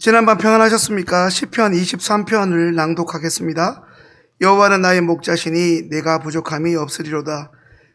지난밤 평안하셨습니까? 시편 23편을 낭독하겠습니다. 여호와는 나의 목자시니 내가 부족함이 없으리로다.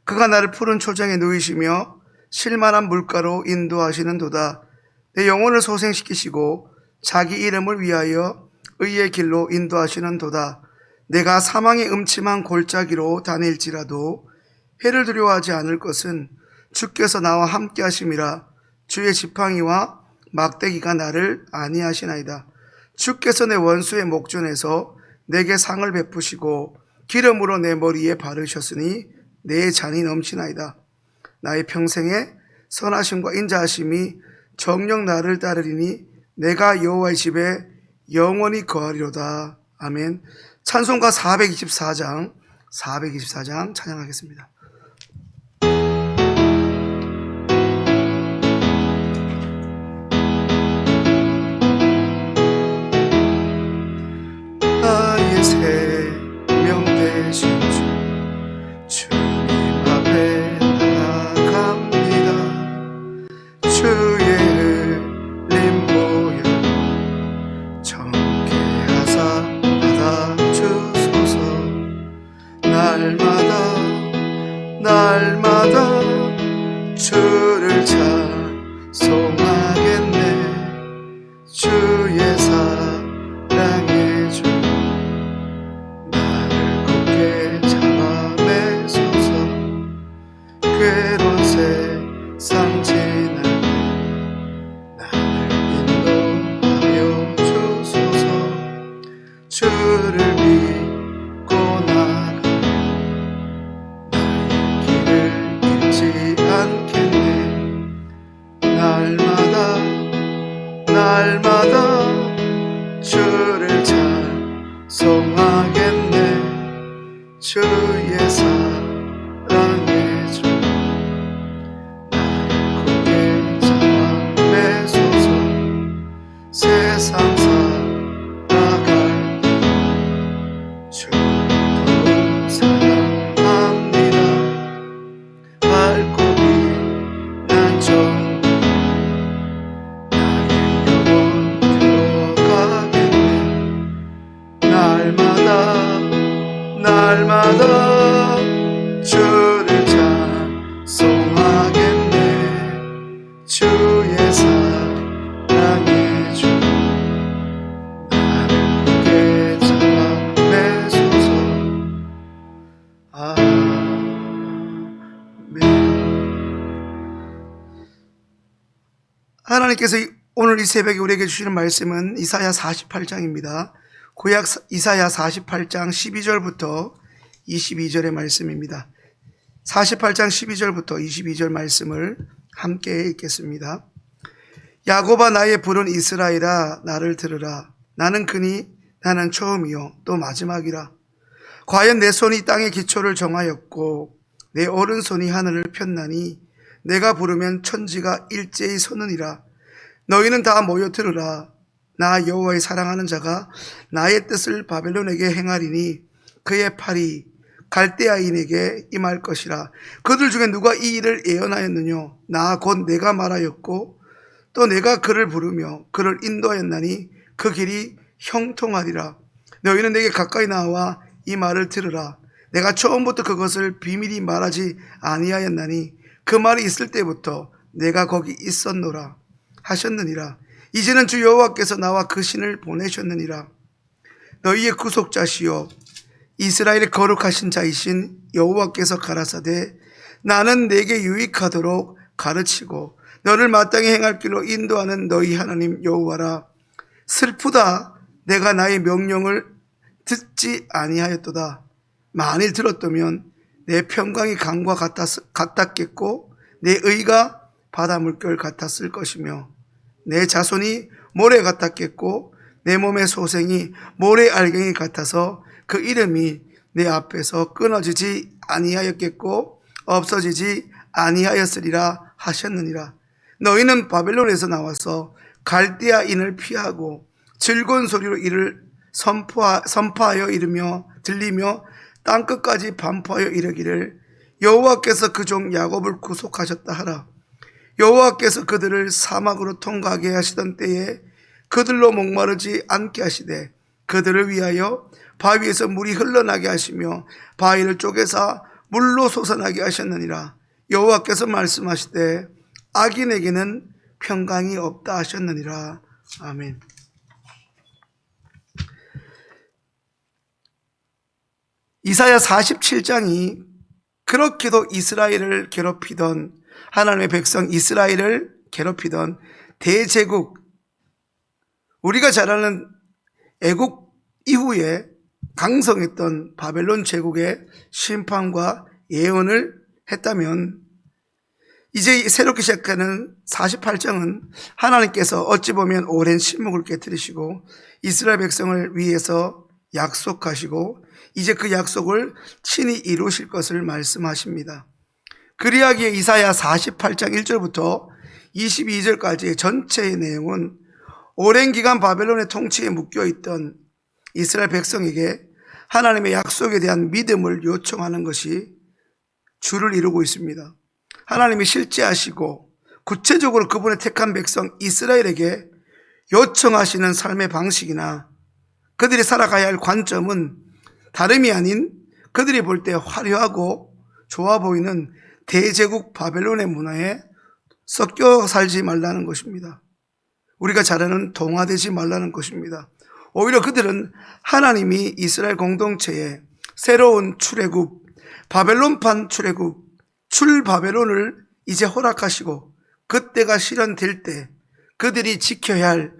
그가 나를 푸른 초장에 누이시며 실만한 물가로 인도하시는도다. 내 영혼을 소생시키시고 자기 이름을 위하여 의의 길로 인도하시는도다. 내가 사망의 음침한 골짜기로 다닐지라도 해를 두려워하지 않을 것은 주께서 나와 함께 하심이라. 주의 지팡이와 막대기가 나를 안위하시나이다. 주께서 내 원수의 목전에서 내게 상을 베푸시고 기름으로 내 머리에 바르셨으니 내 잔이 넘치나이다. 나의 평생에 선하심과 인자하심이 정녕 나를 따르리니 내가 여호와의 집에 영원히 거하리로다. 아멘. 찬송가 424장 찬양하겠습니다. 나의 생명 되신 주 주님 앞에 나아갑니다. 주의 흘림 보혈 정케하사 받아주소서. 날마다 주를 찬송하겠네. 주의 사랑의 주 나를 굳게 잡아 매소서. 괴로운 세상 지날 때 나를 인도하여 주소서. 주를 믿고 나가면 나의 길을 잃지 않겠네. 날마다 주를 찬송하겠네. 주의 사랑의 주 나를 굳게 잡아 매소서. 세상 살아갈 때 주를 더욱 사랑합니다. 밝고 빛난 전 나의 영혼 들어가겠네. 날마다 주를 찬송하겠네. 주의 사랑의 주 나를 굳게 잡아 매소서. 아멘. 하나님께서 오늘 이 새벽에 우리에게 주시는 말씀은 이사야 48장입니다. 구약 이사야 48장 12절부터 22절의 말씀입니다. 48장 12절부터 22절 말씀을 함께 읽겠습니다. 야곱아 나의 부른 이스라엘아 나를 들으라. 나는 그니 나는 처음이요 또 마지막이라. 과연 내 손이 땅의 기초를 정하였고 내 오른손이 하늘을 폈나니 내가 부르면 천지가 일제히 서느니라. 너희는 다 모여 들으라. 나 여호와의 사랑하는 자가 나의 뜻을 바벨론에게 행하리니 그의 팔이 갈대아인에게 임할 것이라. 그들 중에 누가 이 일을 예언하였느냐? 나 곧 내가 말하였고 또 내가 그를 부르며 그를 인도하였나니 그 길이 형통하리라. 너희는 내게 가까이 나와 이 말을 들으라. 내가 처음부터 그것을 비밀히 말하지 아니하였나니 그 말이 있을 때부터 내가 거기 있었노라 하셨느니라. 이제는 주 여호와께서 나와 그 신을 보내셨느니라. 너희의 구속자시요 이스라엘의 거룩하신 자이신 여호와께서 가라사대 나는 내게 유익하도록 가르치고 너를 마땅히 행할 길로 인도하는 너희 하나님 여호와라. 슬프다. 내가 나의 명령을 듣지 아니하였도다. 만일 들었다면 내 평강이 강과 같았겠고 내 의가 바다 물결 같았을 것이며 내 자손이 모래 같았겠고 내 몸의 소생이 모래 알갱이 같아서 그 이름이 내 앞에서 끊어지지 아니하였겠고 없어지지 아니하였으리라 하셨느니라. 너희는 바벨론에서 나와서 갈대아인을 피하고 즐거운 소리로 이를 선포하여 들리며 땅끝까지 반포하여 이르기를 여호와께서 그 종 야곱을 구속하셨다 하라. 여호와께서 그들을 사막으로 통과하게 하시던 때에 그들로 목마르지 않게 하시되 그들을 위하여 바위에서 물이 흘러나게 하시며 바위를 쪼개사 물로 솟아나게 하셨느니라. 여호와께서 말씀하시되 악인에게는 평강이 없다 하셨느니라. 아멘. 이사야 47장이 그렇게도 이스라엘을 괴롭히던, 하나님의 백성 이스라엘을 괴롭히던 대제국, 우리가 잘 아는 애국 이후에 강성했던 바벨론 제국의 심판과 예언을 했다면, 이제 새롭게 시작하는 48장은 하나님께서 어찌 보면 오랜 침묵을 깨뜨리시고 이스라엘 백성을 위해서 약속하시고 이제 그 약속을 친히 이루실 것을 말씀하십니다. 그리하기에 이사야 48장 1절부터 22절까지의 전체의 내용은 오랜 기간 바벨론의 통치에 묶여있던 이스라엘 백성에게 하나님의 약속에 대한 믿음을 요청하는 것이 주를 이루고 있습니다. 하나님이 실제하시고 구체적으로 그분의 택한 백성 이스라엘에게 요청하시는 삶의 방식이나 그들이 살아가야 할 관점은 다름이 아닌 그들이 볼 때 화려하고 좋아 보이는 대제국 바벨론의 문화에 섞여 살지 말라는 것입니다. 우리가 잘 아는 동화되지 말라는 것입니다. 오히려 그들은 하나님이 이스라엘 공동체에 새로운 출애굽, 바벨론판 출애굽, 출바벨론을 이제 허락하시고 그때가 실현될 때 그들이 지켜야 할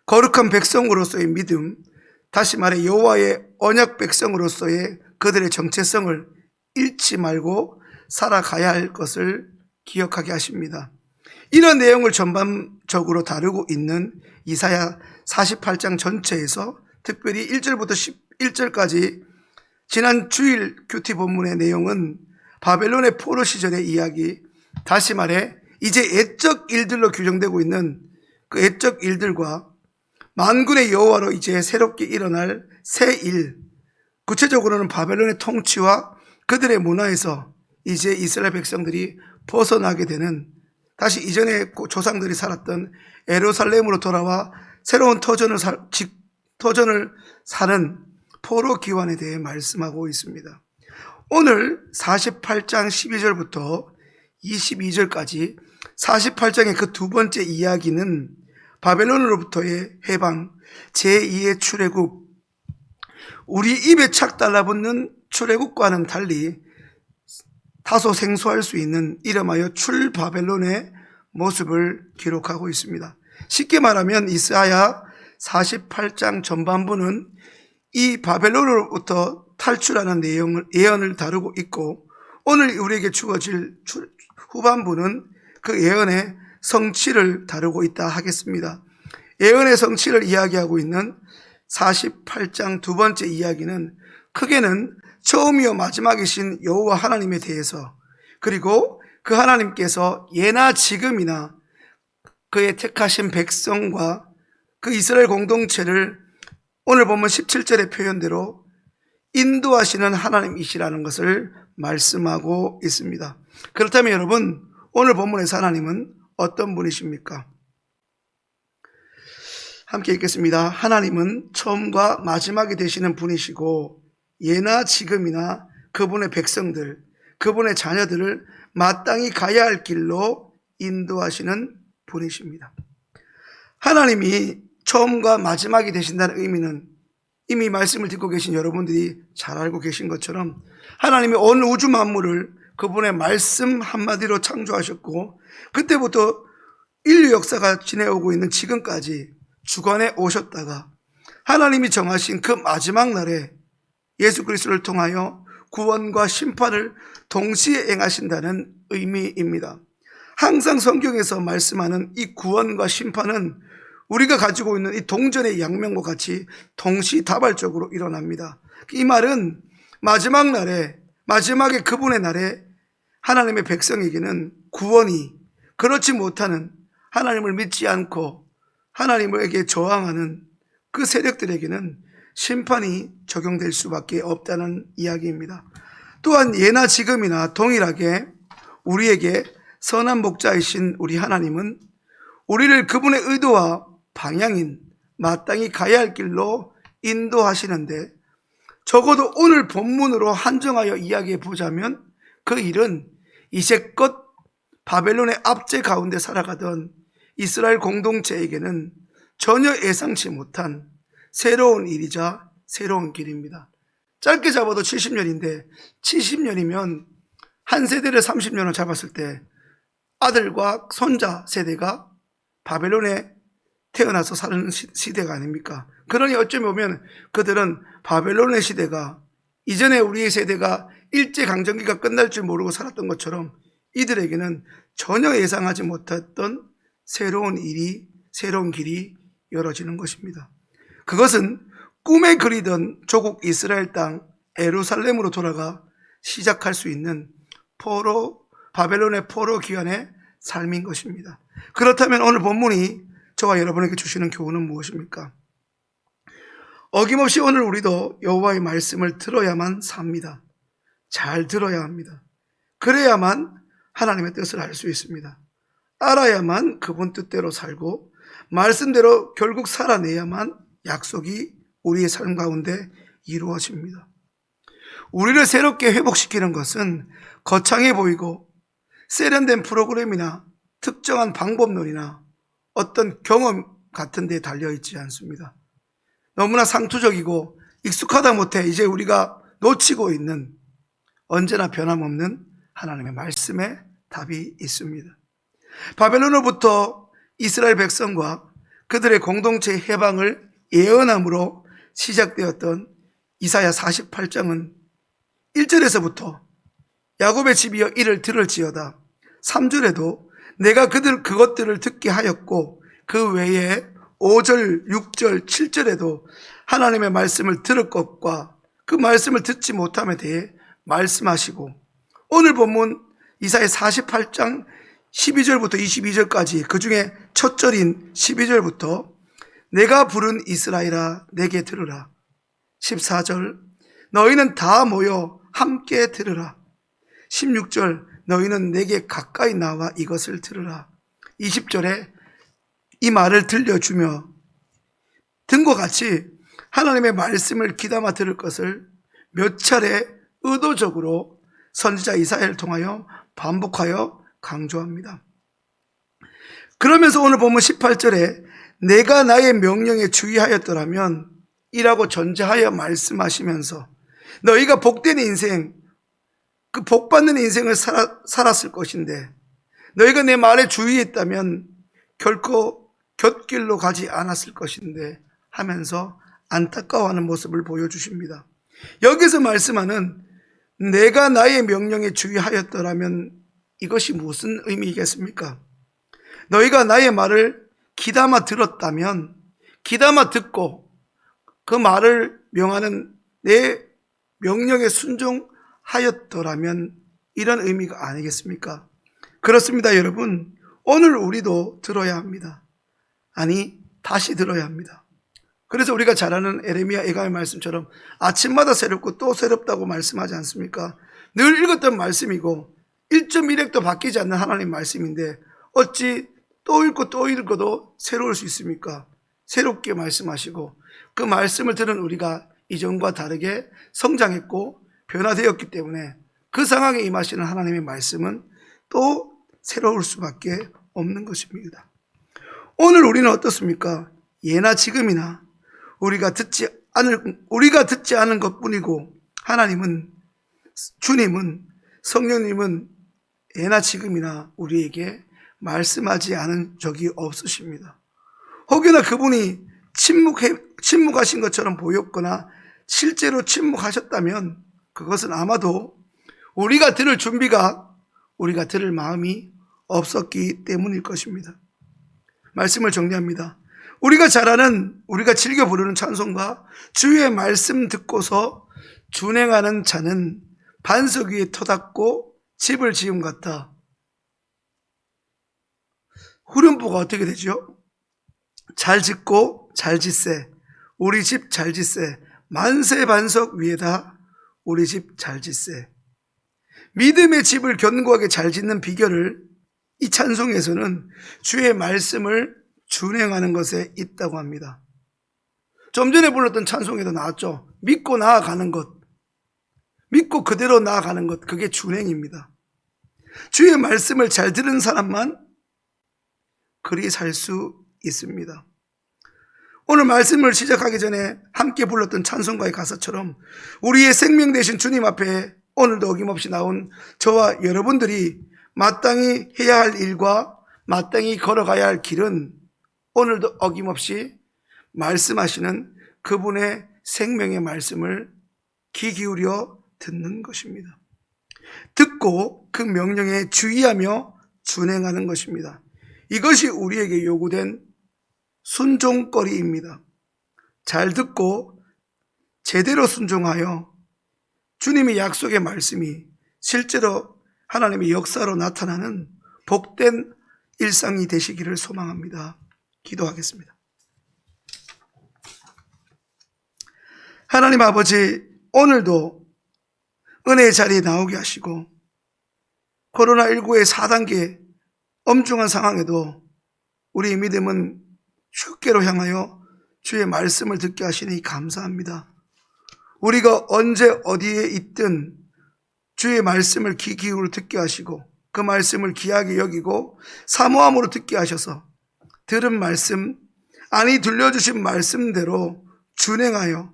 거룩한 백성으로서의 믿음, 다시 말해 여호와의 언약 백성으로서의 그들의 정체성을 잃지 말고 살아가야 할 것을 기억하게 하십니다. 이런 내용을 전반적으로 다루고 있는 이사야 48장 전체에서 특별히 1절부터 11절까지 지난 주일 큐티 본문의 내용은 바벨론의 포로 시절의 이야기, 다시 말해 이제 애적 일들로 규정되고 있는 그 애적 일들과 만군의 여호와로 이제 새롭게 일어날 새 일, 구체적으로는 바벨론의 통치와 그들의 문화에서 이제 이스라엘 백성들이 벗어나게 되는, 다시 이전에 조상들이 살았던 예루살렘으로 돌아와 새로운 터전을 사는 포로 기환에 대해 말씀하고 있습니다. 오늘 48장 12절부터 22절까지 48장의 그 두 번째 이야기는 바벨론으로부터의 해방, 제2의 출애굽, 우리 입에 착 달라붙는 출애굽과는 달리 다소 생소할 수 있는 이름하여 출바벨론의 모습을 기록하고 있습니다. 쉽게 말하면 이사야 48장 전반부는 이 바벨론으로부터 탈출하는 내용을, 예언을 다루고 있고, 오늘 우리에게 주어질 후반부는 그 예언의 성취를 다루고 있다 하겠습니다. 예언의 성취를 이야기하고 있는 48장 두 번째 이야기는 크게는 처음이요 마지막이신 여호와 하나님에 대해서, 그리고 그 하나님께서 예나 지금이나 그의 택하신 백성과 그 이스라엘 공동체를 오늘 보면 17절의 표현대로 인도하시는 하나님이시라는 것을 말씀하고 있습니다. 그렇다면 여러분, 오늘 본문에서 하나님은 어떤 분이십니까? 함께 읽겠습니다. 하나님은 처음과 마지막이 되시는 분이시고 예나 지금이나 그분의 백성들, 그분의 자녀들을 마땅히 가야 할 길로 인도하시는 분이십니다. 하나님이 처음과 마지막이 되신다는 의미는 이미 말씀을 듣고 계신 여러분들이 잘 알고 계신 것처럼 하나님이 온 우주 만물을 그분의 말씀 한마디로 창조하셨고, 그때부터 인류 역사가 지내오고 있는 지금까지 주관해 오셨다가 하나님이 정하신 그 마지막 날에 예수 그리스도를 통하여 구원과 심판을 동시에 행하신다는 의미입니다. 항상 성경에서 말씀하는 이 구원과 심판은 우리가 가지고 있는 이 동전의 양면과 같이 동시다발적으로 일어납니다. 이 말은 마지막 날에, 마지막에 그분의 날에 하나님의 백성에게는 구원이, 그렇지 못하는 하나님을 믿지 않고 하나님에게 저항하는 그 세력들에게는 심판이 적용될 수밖에 없다는 이야기입니다. 또한 예나 지금이나 동일하게 우리에게 선한 목자이신 우리 하나님은 우리를 그분의 의도와 방향인 마땅히 가야 할 길로 인도하시는데, 적어도 오늘 본문으로 한정하여 이야기해 보자면 그 일은 이제껏 바벨론의 압제 가운데 살아가던 이스라엘 공동체에게는 전혀 예상치 못한 새로운 일이자 새로운 길입니다. 짧게 잡아도 70년인데 70년이면 한 세대를 30년을 잡았을 때 아들과 손자 세대가 바벨론에 태어나서 사는 시대가 아닙니까? 그러니 어쩌면 보면 그들은 바벨론의 시대가 이전에 우리의 세대가 일제강점기가 끝날 줄 모르고 살았던 것처럼 이들에게는 전혀 예상하지 못했던 새로운 일이, 새로운 길이 열어지는 것입니다. 그것은 꿈에 그리던 조국 이스라엘 땅 예루살렘으로 돌아가 시작할 수 있는 바벨론의 포로 기환의 삶인 것입니다. 그렇다면 오늘 본문이 저와 여러분에게 주시는 교훈은 무엇입니까? 어김없이 오늘 우리도 여호와의 말씀을 들어야만 삽니다. 잘 들어야 합니다. 그래야만 하나님의 뜻을 알 수 있습니다. 알아야만 그분 뜻대로 살고 말씀대로 결국 살아내야만 약속이 우리의 삶 가운데 이루어집니다. 우리를 새롭게 회복시키는 것은 거창해 보이고 세련된 프로그램이나 특정한 방법론이나 어떤 경험 같은 데 달려있지 않습니다. 너무나 상투적이고 익숙하다 못해 이제 우리가 놓치고 있는 언제나 변함없는 하나님의 말씀에 답이 있습니다. 바벨론으로부터 이스라엘 백성과 그들의 공동체의 해방을 예언함으로 시작되었던 이사야 48장은 1절에서부터 야곱의 집이여 이를 들을지어다, 3절에도 내가 그것들을 듣게 하였고 그 외에 5절, 6절, 7절에도 하나님의 말씀을 들을 것과 그 말씀을 듣지 못함에 대해 말씀하시고, 오늘 본문 이사야 48장 12절부터 22절까지 그 중에 첫 절인 12절부터 내가 부른 이스라엘아 내게 들으라, 14절 너희는 다 모여 함께 들으라, 16절 너희는 내게 가까이 나와 이것을 들으라, 20절에 이 말을 들려주며 등과 같이 하나님의 말씀을 귀담아 들을 것을 몇 차례 의도적으로 선지자 이사야를 통하여 반복하여 강조합니다. 그러면서 오늘 보면 18절에 내가 나의 명령에 주의하였더라면 이라고 전제하여 말씀하시면서 너희가 복된 인생, 그 복받는 인생을 살았을 것인데 너희가 내 말에 주의했다면 결코 곁길로 가지 않았을 것인데 하면서 안타까워하는 모습을 보여주십니다. 여기서 말씀하는 내가 나의 명령에 주의하였더라면 이것이 무슨 의미겠습니까? 너희가 나의 말을 귀담아 들었다면, 귀담아 듣고 그 말을 명하는 내 명령에 순종하였더라면 이런 의미가 아니겠습니까? 그렇습니다, 여러분. 오늘 우리도 들어야 합니다. 아니, 다시 들어야 합니다. 그래서 우리가 잘 아는 에레미야 예감의 말씀처럼 아침마다 새롭고 또 새롭다고 말씀하지 않습니까? 늘 읽었던 말씀이고 1.1핵도 바뀌지 않는 하나님 말씀인데 어찌 또 읽고 또 읽어도 새로울 수 있습니까? 새롭게 말씀하시고 그 말씀을 들은 우리가 이전과 다르게 성장했고 변화되었기 때문에 그 상황에 임하시는 하나님의 말씀은 또 새로울 수밖에 없는 것입니다. 오늘 우리는 어떻습니까? 예나 지금이나 우리가 듣지 않은 것뿐이고 하나님은, 주님은, 성령님은 예나 지금이나 우리에게 말씀하지 않은 적이 없으십니다. 혹여나 그분이 침묵하신 것처럼 보였거나 실제로 침묵하셨다면 그것은 아마도 우리가 들을 준비가, 우리가 들을 마음이 없었기 때문일 것입니다. 말씀을 정리합니다. 우리가 잘 아는, 우리가 즐겨 부르는 찬송가 주의 말씀 듣고서 준행하는 자는 반석 위에 터닫고 집을 지음 같다. 후렴부가 어떻게 되죠? 잘 짓고 잘 짓세, 우리 집 잘 짓세, 만세 반석 위에다 우리 집 잘 짓세. 믿음의 집을 견고하게 잘 짓는 비결을 이 찬송에서는 주의 말씀을 준행하는 것에 있다고 합니다. 좀 전에 불렀던 찬송에도 나왔죠. 믿고 나아가는 것, 믿고 그대로 나아가는 것, 그게 준행입니다. 주의 말씀을 잘 들은 사람만 그리 살 수 있습니다. 오늘 말씀을 시작하기 전에 함께 불렀던 찬송가의 가사처럼 우리의 생명 되신 주님 앞에 오늘도 어김없이 나온 저와 여러분들이 마땅히 해야 할 일과 마땅히 걸어가야 할 길은 오늘도 어김없이 말씀하시는 그분의 생명의 말씀을 귀 기울여 듣는 것입니다. 듣고 그 명령에 주의하며 준행하는 것입니다. 이것이 우리에게 요구된 순종거리입니다. 잘 듣고 제대로 순종하여 주님의 약속의 말씀이 실제로 하나님의 역사로 나타나는 복된 일상이 되시기를 소망합니다. 기도하겠습니다. 하나님 아버지, 오늘도 은혜의 자리에 나오게 하시고 코로나19의 4단계 엄중한 상황에도 우리의 믿음은 주께로 향하여 주의 말씀을 듣게 하시니 감사합니다. 우리가 언제 어디에 있든 주의 말씀을 귀 기울여 듣게 하시고 그 말씀을 귀하게 여기고 사모함으로 듣게 하셔서 들은 말씀, 아니 들려주신 말씀대로 준행하여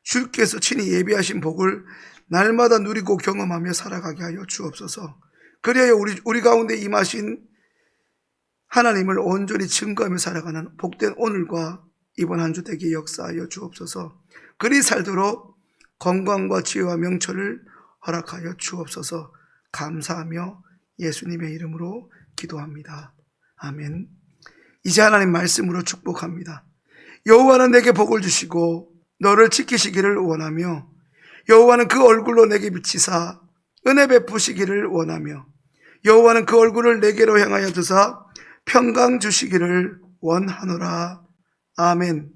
주께서 친히 예비하신 복을 날마다 누리고 경험하며 살아가게 하여 주옵소서. 그래야 우리 가운데 임하신 하나님을 온전히 증거하며 살아가는 복된 오늘과 이번 한 주 되게 역사하여 주옵소서. 그리 살도록 건강과 지혜와 명철을 허락하여 주옵소서. 감사하며 예수님의 이름으로 기도합니다. 아멘. 이제 하나님 말씀으로 축복합니다. 여호와는 내게 복을 주시고 너를 지키시기를 원하며 여호와는 그 얼굴로 내게 비치사 은혜 베푸시기를 원하며 여호와는 그 얼굴을 내게로 향하여 드사 평강 주시기를 원하노라. 아멘.